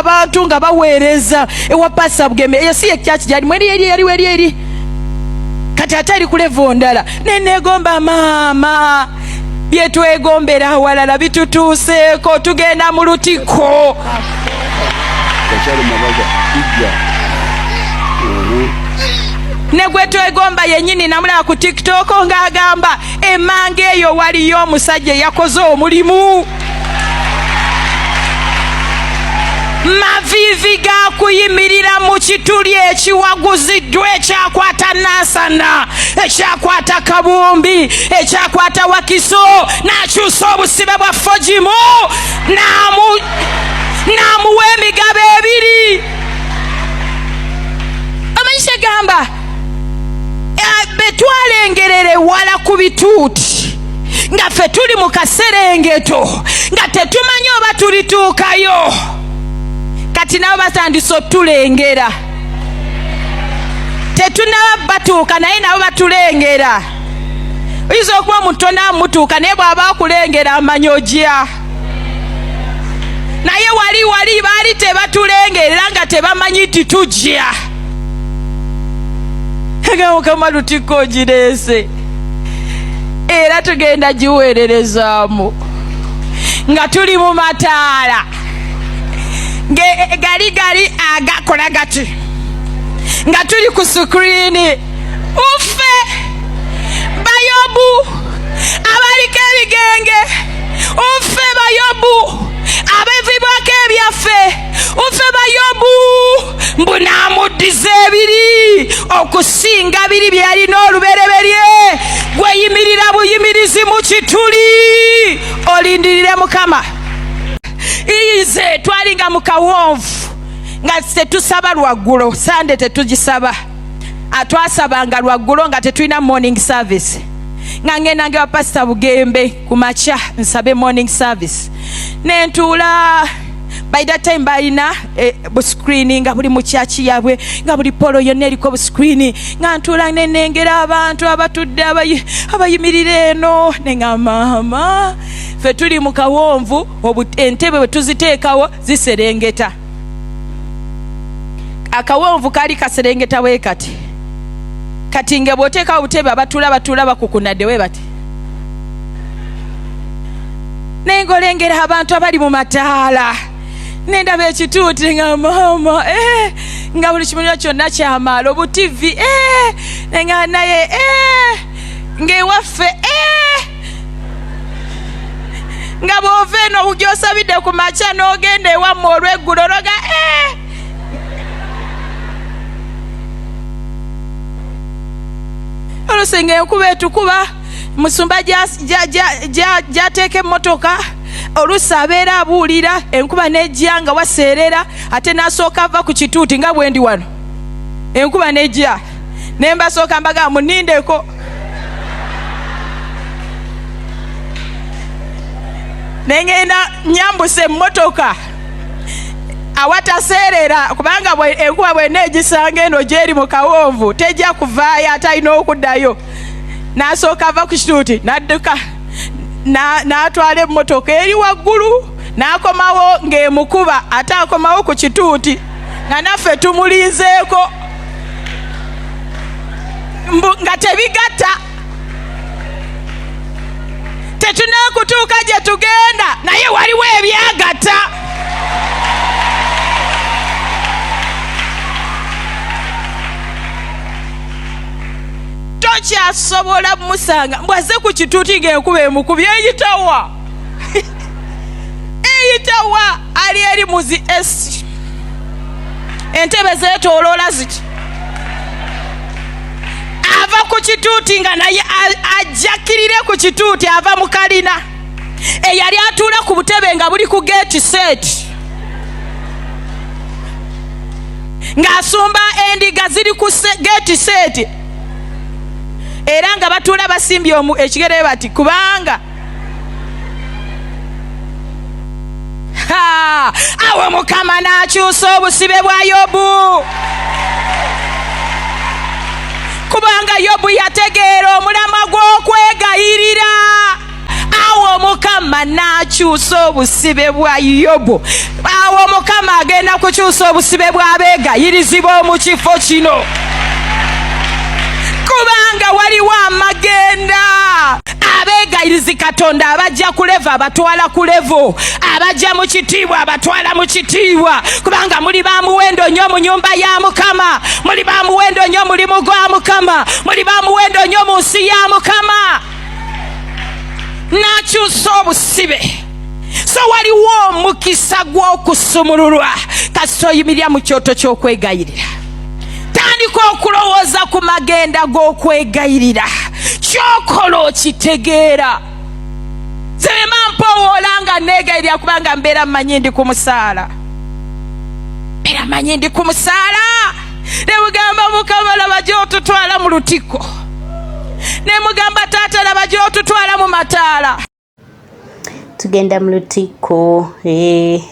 abantu nga baweereza ewa Pastor Bugembe. Eyo si church gyali mweri eri kati ate ali ku level ndala. Nenegomba maama byetwegombera awalala bitutuuseeko, tugenda mu lutiko. Ne gwe twegomba yennyini namulaba ku TikTok ng'agamba emanga eyo waliyo omusajja yakoze omulimu. Mavivi ga kuyimirira mu kituli ekiwaguziddwa ekyakwata Nansana, ekyakwata Kabumbi, ekyakwata Wakiso, n'akyusa obusibe bwa Fojimu n'amuwa emigabo ebiri. Amanyisa gamba betwalengerere wala ku bituuti nga ffe tuli mu kaserengeto nga tetumanyi oba tulituukayo. Kati nabo batandise otulengera, tetunaba batuuka naye nabo batulengera. Oyinza okuba omuntu onaamutuuka naye bw'aba akulengera amanyi ojja. Naye wali baali tebatulengera nga tebamanyi titujja. Mukama lutiko gireese era tugenda giweererezaamu nga tuli mu mataala gali agakola gati nga tuli ku sikuriini. Uffe Bayobu abaliko ebigenge, uffe Bayobu abevibwako ebyaffe, uffe Bayobu mbu n'amuddiza ebiri okusinga biri bye yalina olubereberye. Gweyimirira buyimirizi mu kituli olindirire Mukama. Ize twalinga mu kawonvu nga tetusaba lwaggulo, Sande tetugisaba. Twasabanga lwaggulo nga tetulina morning service. Nga ngenda ngewa Pastor Bugembe ku makya nsabe morning service. Nentuula by that time balina bu screening nga buli mu kyachi yabwe nga buli polo yonna eriko bu screening nga ntuula nenengera abantu abatudde abayimirira eno nenga maama ffe tuli mu kawonvu entebe bwe tuziteekawo ziserengeta. Akawonvu kali kaserengeta bwe kati nga bw'oteekawo obutebe abatuula bakukunadde we bati. Nengolengera abantu abali mu mataala nendaba ekituuti nga maama nga buli kimunira kyonna kyamaala obu TV nenga naye ng'ewaffe nga bw'ova eno gy'osabidde ku makya n'ogenda ewammwe olw'eggulo ologa olusinga enkuba etukuba musumba gyateeka emmotoka oluusi abeera abuulira enkuba n'ejja nga waseerera ate n'asooka ava ku kituuti nga bwe ndi wano enkuba n'ejja ne mbasooka mbaga munindeko. Nengenda nyambuse emmotoka awataseerera kubanga enkuba bw'eneegisanga eno gy'eri mu kawonvu tejja kuvaayo ate alina okuddayo. N'asooka ava ku kituuti n'adduka n'atwala emmotoka eri waggulu n'akomawo ng'emukuba ate akomawo ku kituuti nga naffe tumulinzeeko nga tebigatta. Tetunakutuuka gye tugenda naye waliwo ebyagatta. Tokyasobola musanga mbwaze ku kituuti ng'enkuba emukubye eyitawa ali eri muzi esi entebe zeetooloola ziti ava ku kituuti nga naye ajjakirire ku kituuti ava mu kalina eyali atuula ku butebe nga buli ku gate set ng'asumba endiga ziri ku gate set era nga batuula basimbye ekigere bati kubanga awo Mukama n'akyusa obusibe bwa Yobu kubanga Yobu yategeera omulamwa gw'okwegayirira. Awo Mukama n'akyusa obusibe bwa Yobu. Awo Mukama agenda kukyusa obusibe bw'abeegayirizibwa mu kifo kino kubanga waliwo amagenda. Abeegayirizi Katonda abajja ku levo abatwala ku levo, abajja mu kitiibwa abatwala mu kitiibwa, kubanga muli ba muwendo nnyo mu nnyumba ya Mukama, muli ba muwendo nnyo mulimu gwa Mukama, muli ba muwendo nnyo mu nsi ya Mukama. Nakyusa obusibe. So waliwo omukisa gw'okusumululwa kasita oyimirira mu kyoto ky'okwegayirira. Tandika okulowooza ku magenda g'okwegayirira, kyokola okitegeera. Zema mpowoola nga neegayirira kubanga mbeera mmanyi ndi ku musaala, mbeera mmanyi ndi ku musaala. Ne mugamba Mukama laba gy'otutwala mu lutikko, ne mugamba Taata laba gy'otutwala mu mataala. Tugenda mu lutikko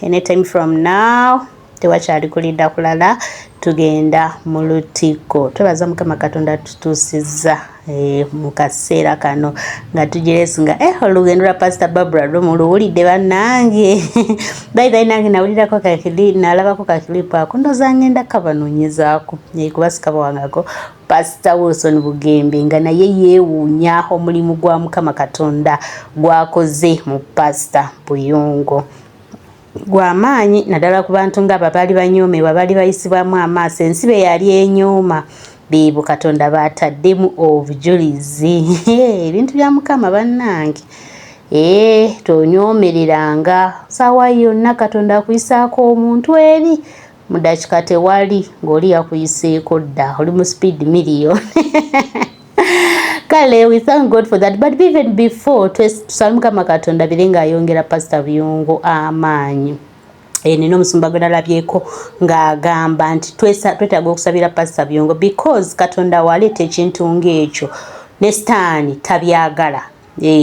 anytime from now, tewakyali kulinda kulala, tugenda mu lutikko. Twebaza Mukama Katonda tutuusizza mu kaseera kano nga tugireesinga olugendo lwa Pastor Barbara lumuluwulidde bannange. Bayi nange nawulirako nalabako kakilipu ako ndoza ngenda kabanoonyezaako kubasika bawangako Pastor Wilson Bugembe nga naye yeewuunya omulimu gwa Mukama Katonda gwakoze mu Pastor Buyongo. Gwamaanyi naddala ku bantu nga babaali banyoomebwa, baali bayisibwamu amaaso, ensibe yali enyooma, beebo Katonda baataddemu obujulizi. Ebintu bya Mukama bannange, tonyoomereranga saawa yonna Katonda akuyisaako omuntu eri mu dakika tewali ng'oli yakuyiseeko dda, oli mu speed million. Kale, we thank God for that. But even before, tusaba Mukama Katonda birenga ayongera Pastor Buyongo amaanyi. Nino omusumba gwe nalabyeko ng'agamba nti twetaaga okusabira Pastor Buyongo because Katonda waleeta ekintu ng'ekyo ne Sitaani tabyagala.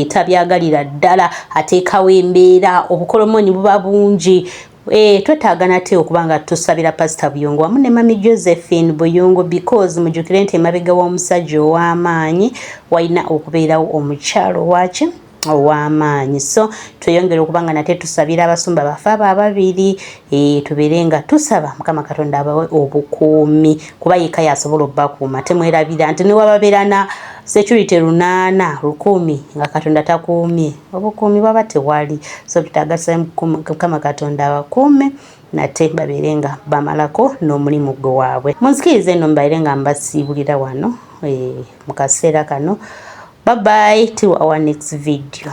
Tabyagalira ddala, ateekawo embeera, obukolomonyi buba bungi. Twetaaga nate okubanga tusabira Pastor Buyongo wamu ne Mami Josephine Buyongo because mujjukire nti emabega w'omusajja ow'amaanyi walina okubeerawo omukyalo waki ow'amaanyi. So tweyongere okubanga nate tusabira abasumba baffe ababiri, tubeere nga tusaba Mukama Katonda abawe obukuumi kuba yekka yasobola obbakuuma. Temwerabira nti ne wababeera na security 800 10 nga Katonda takuumye, obukuumi bwaba tewali. So tutagasa Mukama Katonda abakuume nate babeere nga bamalako n'omulimu gwe waabwe. Munzikirize nno mbaire nga mbasiibulira wano mu kaseera kano. Bye bye till our next video.